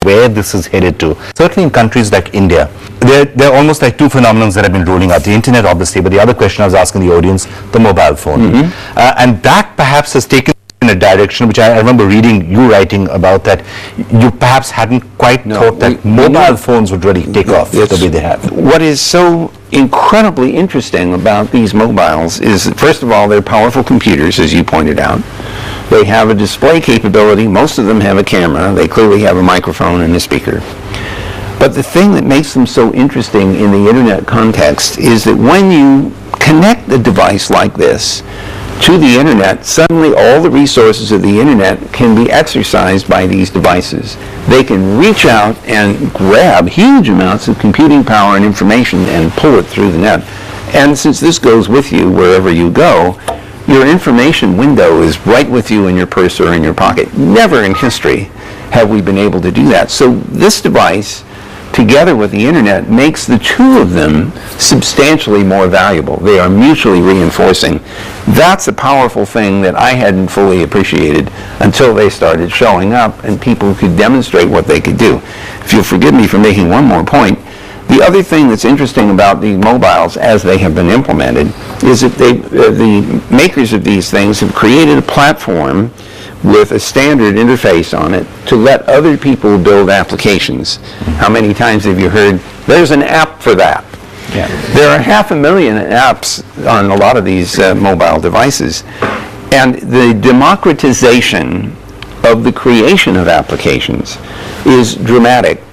where this is headed to. Certainly in countries like India, there are almost like two phenomena that have been rolling out. The internet, obviously, but the other question I was asking the audience, the mobile phone. And that perhaps has taken in a direction which I remember reading you writing about, that you perhaps hadn't quite thought that mobile phones would really take off the way they have. What is so incredibly interesting about these mobiles is that, first of all, they're powerful computers, as you pointed out. They have a display capability. Most of them have a camera. They clearly have a microphone and a speaker. But the thing that makes them so interesting in the internet context is that when you connect a device like this to the internet, suddenly all the resources of the internet can be exercised by these devices. They can reach out and grab huge amounts of computing power and information and pull it through the net. And since this goes with you wherever you go, your information window is right with you in your purse or in your pocket. Never in history have we been able to do that. So this device, together with the internet, makes the two of them substantially more valuable. They are mutually reinforcing. That's a powerful thing that I hadn't fully appreciated until they started showing up and people could demonstrate what they could do. If you'll forgive me for making one more point, the other thing that's interesting about the mobiles as they have been implemented is that the makers of these things have created a platform with a standard interface on it to let other people build applications. How many times have you heard, there's an app for that? Yeah. There are 500,000 apps on a lot of these mobile devices. And the democratization of the creation of applications is dramatic.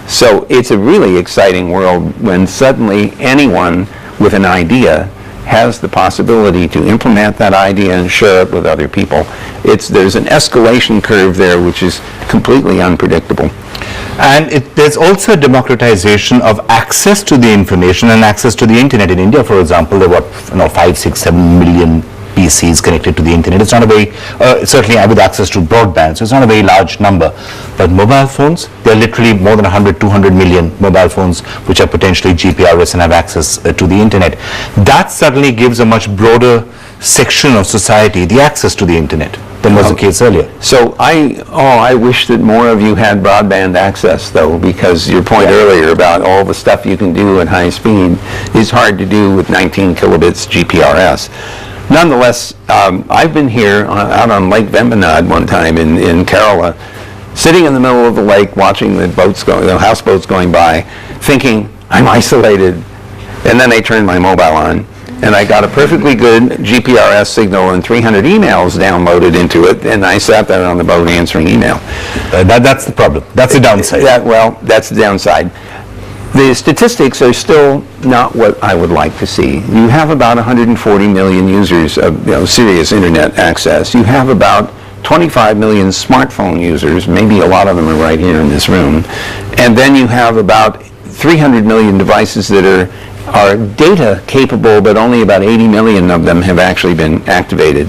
So it's a really exciting world when suddenly anyone with an idea has the possibility to implement that idea and share it with other people. There's an escalation curve there which is completely unpredictable. And there's also a democratization of access to the information and access to the internet. In India, for example, there were 5, 6, 7 million PCs connected to the internet. It's not a very, certainly with access to broadband, so it's not a very large number. But mobile phones, there are literally more than 100, 200 million mobile phones which are potentially GPRS and have access to the internet. That suddenly gives a much broader section of society the access to the internet than was the case earlier. So I wish that more of you had broadband access, though, because your point earlier about all the stuff you can do at high speed is hard to do with 19 kilobits GPRS. Nonetheless, I've been here out on Lake Vembanad one time in Kerala, sitting in the middle of the lake watching the houseboats going by, thinking, I'm isolated. And then I turned my mobile on, and I got a perfectly good GPRS signal and 300 emails downloaded into it, and I sat there on the boat answering email. That's the problem. That's the downside. That's the downside. The statistics are still not what I would like to see. You have about 140 million users of serious internet access. You have about 25 million smartphone users, maybe a lot of them are right here in this room. And then you have about 300 million devices that are data capable, but only about 80 million of them have actually been activated.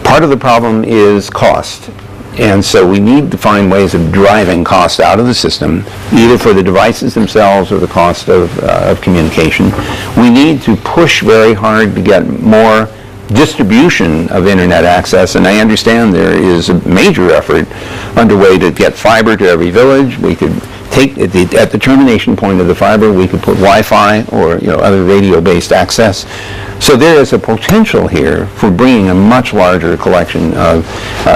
Part of the problem is cost. And so we need to find ways of driving costs out of the system, either for the devices themselves or the cost of communication. We need to push very hard to get more distribution of internet access, and I understand there is a major effort underway to get fiber to every village. We could take at the termination point of the fiber, we could put Wi-Fi or other radio-based access. So there is a potential here for bringing a much larger collection of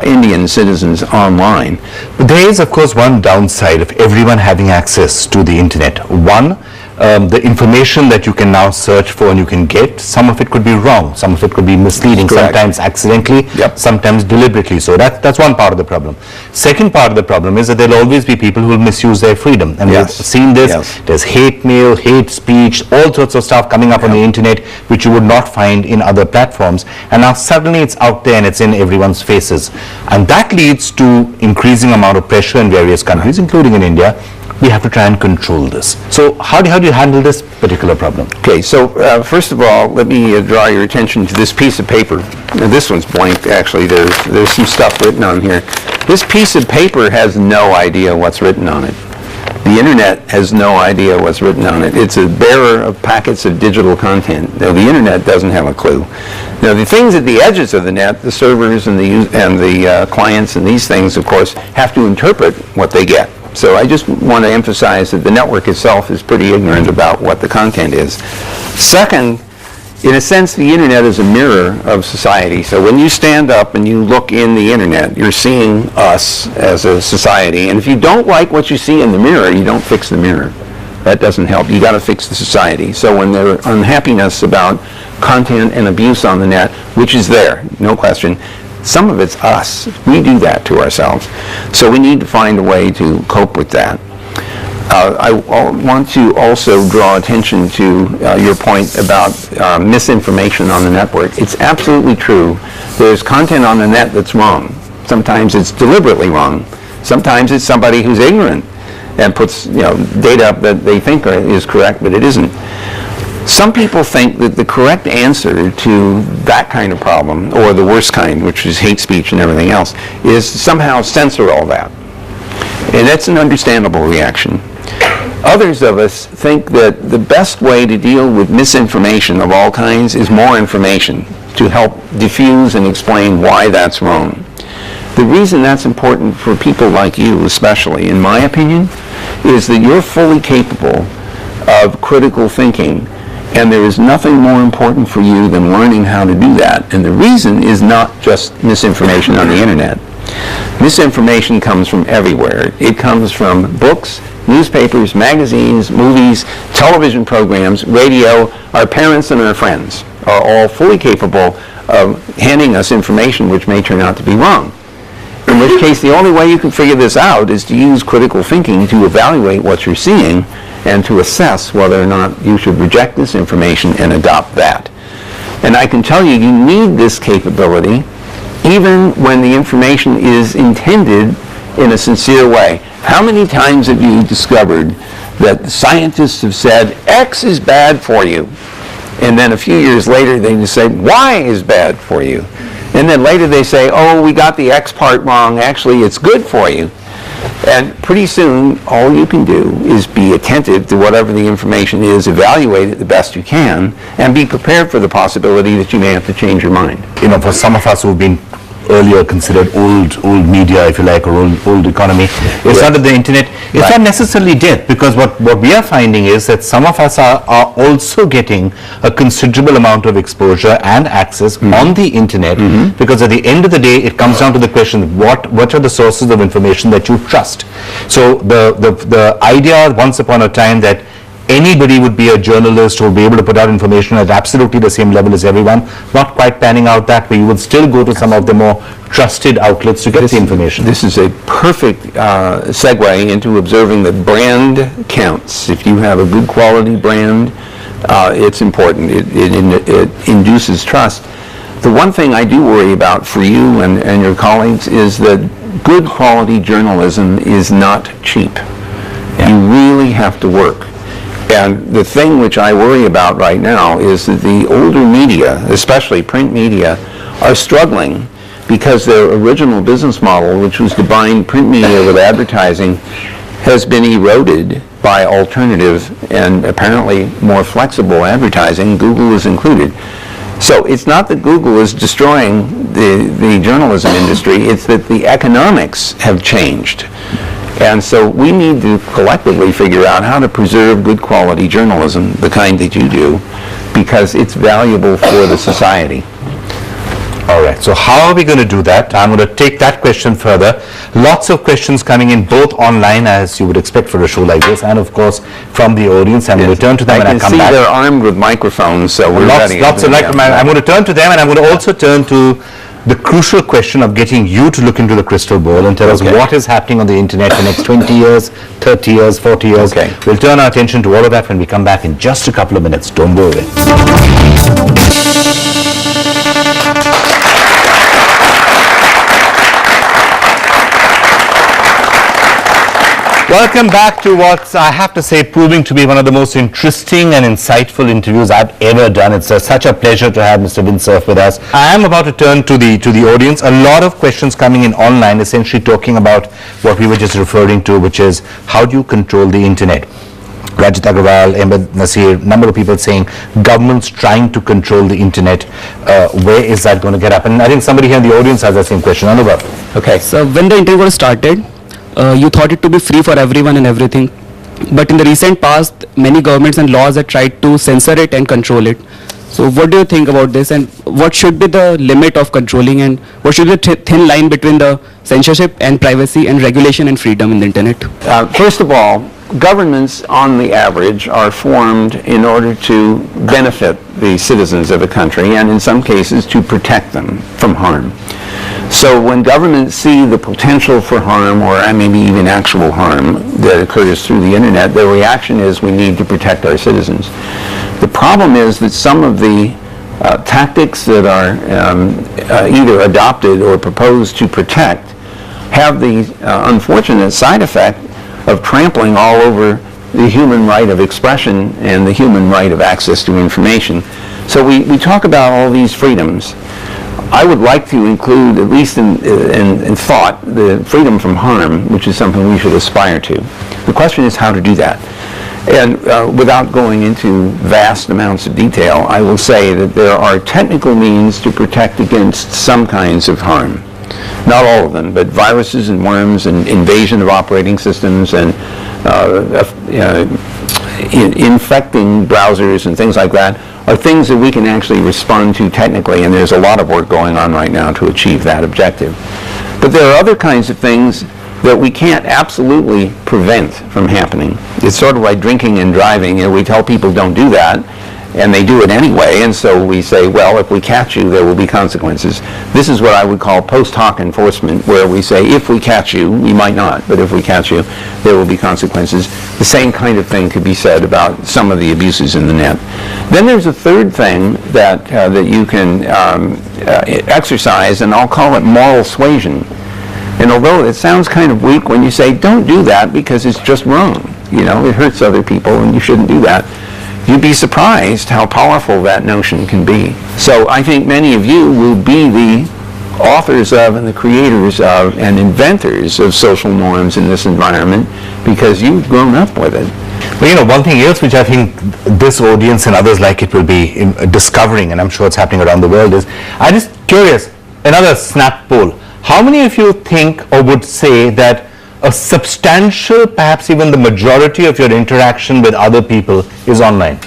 Indian citizens online. But there is, of course, one downside of everyone having access to the internet. One, the information that you can now search for and you can get, some of it could be wrong, some of it could be misleading, sometimes accidentally, sometimes deliberately. So that's one part of the problem. Second part of the problem is that there will always be people who will misuse their freedom. And we've seen this. There's hate mail, hate speech, all sorts of stuff coming up on the internet which you would not find in other platforms. And now suddenly it's out there and it's in everyone's faces. And that leads to increasing amount of pressure in various countries, including in India. We have to try and control this. So how do you handle this particular problem? Okay, so first of all, let me draw your attention to this piece of paper. Now, this one's blank, actually. There's some stuff written on here. This piece of paper has no idea what's written on it. The internet has no idea what's written on it. It's a bearer of packets of digital content. Now, the internet doesn't have a clue. Now, the things at the edges of the net, the servers and the clients and these things, of course, have to interpret what they get. So I just want to emphasize that the network itself is pretty ignorant about what the content is. Second, in a sense, the internet is a mirror of society. So when you stand up and you look in the internet, you're seeing us as a society. And if you don't like what you see in the mirror, you don't fix the mirror. That doesn't help. You got to fix the society. So when there's unhappiness about content and abuse on the net, which is there, no question, some of it's us. We do that to ourselves. So we need to find a way to cope with that. I want to also draw attention to your point about misinformation on the network. It's absolutely true. There's content on the net that's wrong. Sometimes it's deliberately wrong. Sometimes it's somebody who's ignorant and puts data up that they think is correct, but it isn't. Some people think that the correct answer to that kind of problem, or the worst kind, which is hate speech and everything else, is somehow censor all that. And that's an understandable reaction. Others of us think that the best way to deal with misinformation of all kinds is more information to help diffuse and explain why that's wrong. The reason that's important for people like you, especially, in my opinion, is that you're fully capable of critical thinking, and there is nothing more important for you than learning how to do that. And the reason is not just misinformation on the internet. Misinformation comes from everywhere. It comes from books, newspapers, magazines, movies, television programs, radio. Our parents and our friends are all fully capable of handing us information which may turn out to be wrong. In which case, the only way you can figure this out is to use critical thinking to evaluate what you're seeing and to assess whether or not you should reject this information and adopt that. And I can tell you, you need this capability even when the information is intended in a sincere way. How many times have you discovered that scientists have said, X is bad for you, and then a few years later they just say, Y is bad for you. And then later they say, oh, we got the X part wrong, actually it's good for you. And pretty soon, all you can do is be attentive to whatever the information is, evaluate it the best you can, and be prepared for the possibility that you may have to change your mind. For some of us who've been earlier considered old media, if you like, or old economy, it's not that the internet, it's not necessarily dead, because what we are finding is that some of us are also getting a considerable amount of exposure and access on the internet, because at the end of the day, it comes down to the question, what are the sources of information that you trust? So the idea once upon a time that anybody would be a journalist who will be able to put out information at absolutely the same level as everyone, not quite panning out that way. You would still go to some of the more trusted outlets to get the information. This is a perfect segue into observing that brand counts. If you have a good quality brand, it's important. It induces trust. The one thing I do worry about for you and your colleagues is that good quality journalism is not cheap. You really have to work. And the thing which I worry about right now is that the older media, especially print media, are struggling because their original business model, which was to bind print media with advertising, has been eroded by alternative and apparently more flexible advertising, Google is included. So it's not that Google is destroying the journalism industry, it's that the economics have changed. And so we need to collectively figure out how to preserve good quality journalism, the kind that you do, because it's valuable for the society. All right, so how are we going to do that? I'm going to take that question further. Lots of questions coming in, both online, as you would expect for a show like this, and of course from the audience. I'm going to turn to them when I come back. I can see they're armed with microphones, so we're ready. Lots of microphones. I'm going to turn to them, and I'm going to also turn to the crucial question of getting you to look into the crystal ball and tell us what is happening on the internet for the next 20 years, 30 years, 40 years. We'll turn our attention to all of that when we come back in just a couple of minutes. Don't go away. Welcome back to what I have to say proving to be one of the most interesting and insightful interviews I've ever done. It's such a pleasure to have Mr. Vinton Cerf with us. I am about to turn to the audience. A lot of questions coming in online, essentially talking about what we were just referring to, which is how do you control the internet? Rajat Agrawal, Ahmed Nasir, number of people saying government's trying to control the internet. Where is that going to get up? And I think somebody here in the audience has that same question. Anubhav. Okay, so when the internet was started, you thought it to be free for everyone and everything. But in the recent past, many governments and laws have tried to censor it and control it. So what do you think about this, and what should be the limit of controlling, and what should be the thin line between the censorship and privacy and regulation and freedom in the internet? First of all, governments on the average are formed in order to benefit the citizens of a country, and in some cases to protect them from harm. So when governments see the potential for harm, or maybe even actual harm that occurs through the internet, their reaction is we need to protect our citizens. The problem is that some of the tactics that are either adopted or proposed to protect have the unfortunate side effect of trampling all over the human right of expression and the human right of access to information. So we talk about all these freedoms. I would like to include, at least in thought, the freedom from harm, which is something we should aspire to. The question is how to do that. And without going into vast amounts of detail, I will say that there are technical means to protect against some kinds of harm. Not all of them, but viruses and worms and invasion of operating systems and infecting browsers and things like that are things that we can actually respond to technically, and there's a lot of work going on right now to achieve that objective. But there are other kinds of things that we can't absolutely prevent from happening. It's sort of like drinking and driving. We tell people don't do that, and they do it anyway, and so we say, well, if we catch you, there will be consequences. This is what I would call post hoc enforcement, where we say, if we catch you, we might not, but if we catch you, there will be consequences. The same kind of thing could be said about some of the abuses in the net. Then there's a third thing that you can exercise, and I'll call it moral suasion. And although it sounds kind of weak when you say, don't do that because it's just wrong, it hurts other people and you shouldn't do that, you'd be surprised how powerful that notion can be. So I think many of you will be the authors of and the creators of and inventors of social norms in this environment because you've grown up with it. But one thing else which I think this audience and others like it will be discovering, and I'm sure it's happening around the world, is I'm just curious, another snap poll. How many of you think or would say that a substantial, perhaps even the majority of your interaction with other people is online?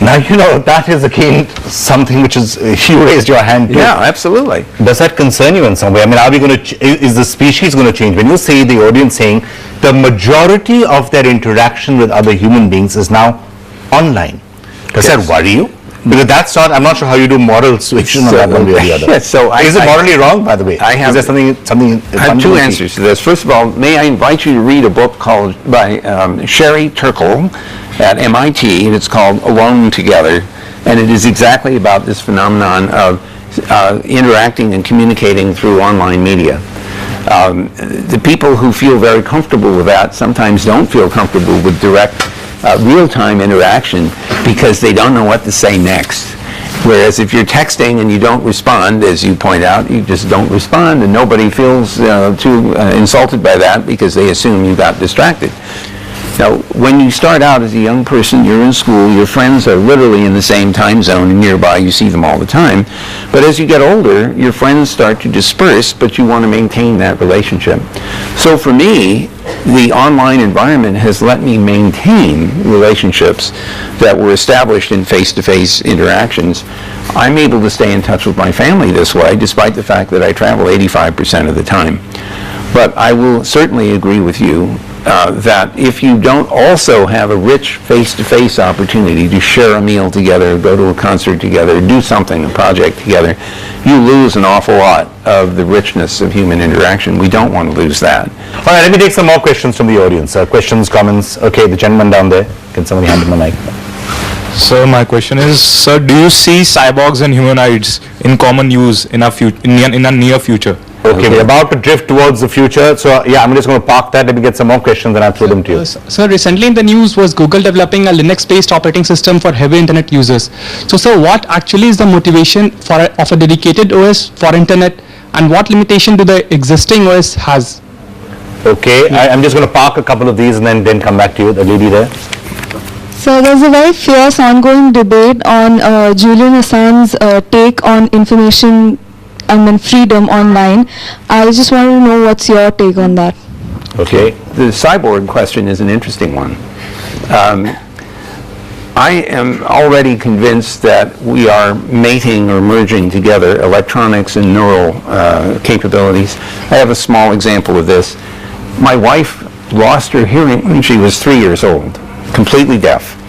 Now, that is again something which is, you raised your hand to. Yeah, absolutely. Does that concern you in some way? Are we going to, is the species going to change? When you say the audience saying the majority of their interaction with other human beings is now online, does that worry you? Because that's not, I'm not sure how you do moral suasion on that one way or the other. Yes, is it morally wrong, by the way? I have, is there something I have two answers to this. First of all, may I invite you to read a book called by Sherry Turkle at MIT, and it's called Alone Together, and it is exactly about this phenomenon of interacting and communicating through online media. The people who feel very comfortable with that sometimes don't feel comfortable with direct real-time interaction because they don't know what to say next. Whereas if you're texting and you don't respond, as you point out, you just don't respond, and nobody feels too insulted by that because they assume you got distracted. Now, when you start out as a young person, you're in school, your friends are literally in the same time zone and nearby, you see them all the time. But as you get older, your friends start to disperse, but you want to maintain that relationship. So for me, the online environment has let me maintain relationships that were established in face-to-face interactions. I'm able to stay in touch with my family this way, despite the fact that I travel 85% of the time. But I will certainly agree with you that if you don't also have a rich face-to-face opportunity to share a meal together, go to a concert together, do something, a project together, you lose an awful lot of the richness of human interaction. We don't want to lose that. All right, let me take some more questions from the audience. Questions, comments. Okay, the gentleman down there. Can somebody hand him a mic? So my question is, sir, do you see cyborgs and humanoids in common use in a near future? Okay, we're about to drift towards the future. So, yeah, I'm just going to park that. Let me get some more questions and I'll throw them to you. Sir, recently in the news was Google developing a Linux-based operating system for heavy internet users. So, sir, what actually is the motivation of a dedicated OS for internet, and what limitation do the existing OS has? Okay, I'm just going to park a couple of these and then come back to you, the lady there. So there's a very fierce ongoing debate on Julian Assange's take on information freedom online. I just want to know what's your take on that. Okay. The cyborg question is an interesting one. I am already convinced that we are mating or merging together electronics and neural capabilities. I have a small example of this. My wife lost her hearing when she was 3 years old, completely deaf.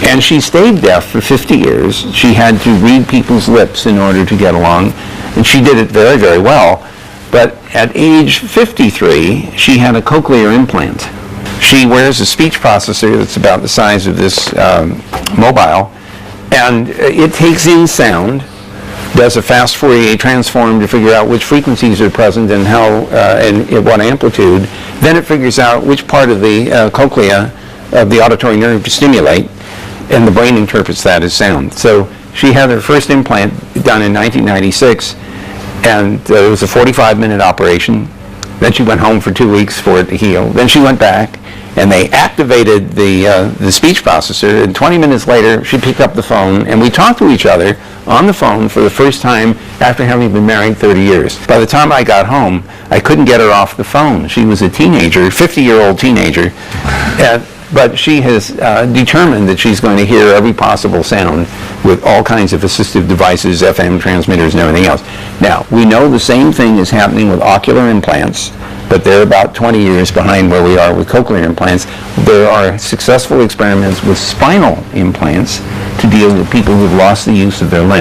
And she stayed deaf for 50 years. She had to read people's lips in order to get along, and she did it very, very well. But at age 53, she had a cochlear implant. She wears a speech processor that's about the size of this mobile, and it takes in sound, does a fast Fourier transform to figure out which frequencies are present and how and at what amplitude. Then it figures out which part of the cochlea of the auditory nerve to stimulate, and the brain interprets that as sound. So she had her first implant done in 1996, and it was a 45-minute operation. Then she went home for 2 weeks for it to heal. Then she went back, and they activated the speech processor, and 20 minutes later, she picked up the phone, and we talked to each other on the phone for the first time after having been married 30 years. By the time I got home, I couldn't get her off the phone. She was a teenager, 50-year-old teenager, but she has determined that she's going to hear every possible sound with all kinds of assistive devices, FM transmitters, and everything else. Now, we know the same thing is happening with ocular implants, but they're about 20 years behind where we are with cochlear implants. There are successful experiments with spinal implants to deal with people who've lost the use of their limbs.